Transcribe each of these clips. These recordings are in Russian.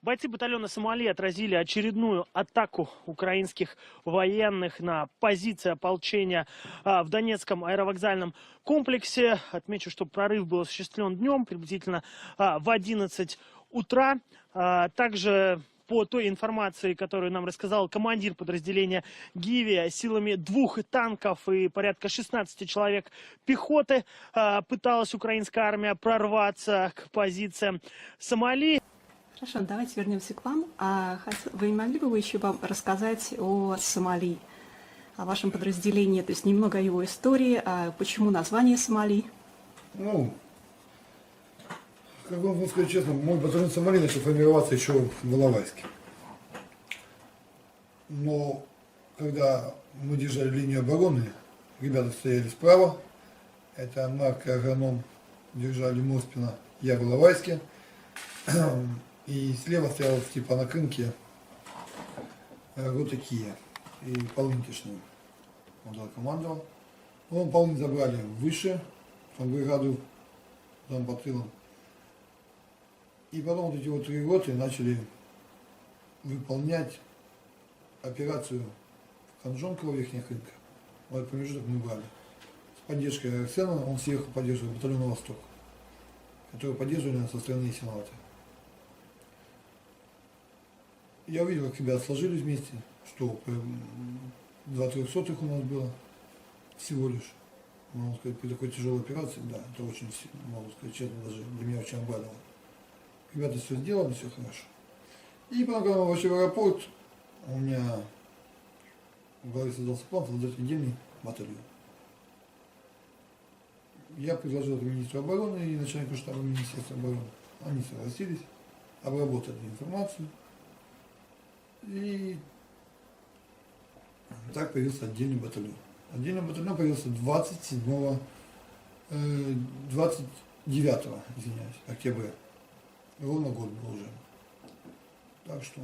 Бойцы батальона «Сомали» отразили очередную атаку украинских военных на позиции ополчения в Донецком аэровокзальном комплексе. Отмечу, что прорыв был осуществлен днем, приблизительно в 11 утра. Также по той информации, которую нам рассказал командир подразделения «Гивия», силами 2 танков и порядка 16 человек пехоты пыталась украинская армия прорваться к позициям «Сомали». Хорошо, давайте вернемся к вам. Вы не могли бы вы еще рассказать о Сомали, о вашем подразделении, то есть немного о его истории, почему название Сомали? Ну, как вам сказать честно, мой батальон Сомали начал формироваться еще в Иловайске. Но когда мы держали линию обороны, ребята стояли справа, это Марк и агроном держали Моспина, я в Иловайске. И слева стоял типа на крынке рота Кия и Полынтишный. Он туда командовал. Он Полынь забрали выше, в бригаду там по тылам. И потом вот эти вот 3 роты начали выполнять операцию в Конжонково, Верхних Рынках. Вот промежуток мы брали. С поддержкой Арсена, он сверху поддерживал батальон на Восток, который поддерживали нас со стороны Ясиноватой. Я увидел, как ребята сложились вместе, что 2 300 у нас было всего лишь. Можно сказать, при такой тяжелой операции, да, это очень, могу сказать честно, даже для меня очень обрадовало. Ребята все сделали, все хорошо. И потом, когда мы вошли в аэропорт, у меня в голове создался план создать отдельный батальон. Я предложил это министру обороны и начальнику штаба Министерства обороны. Они согласились, обработали информацию. И так появился отдельный батальон. Отдельный батальон появился 29 октября. Ровно год был уже. Так что.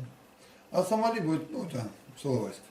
А Сомали будет, ну это Иловайск.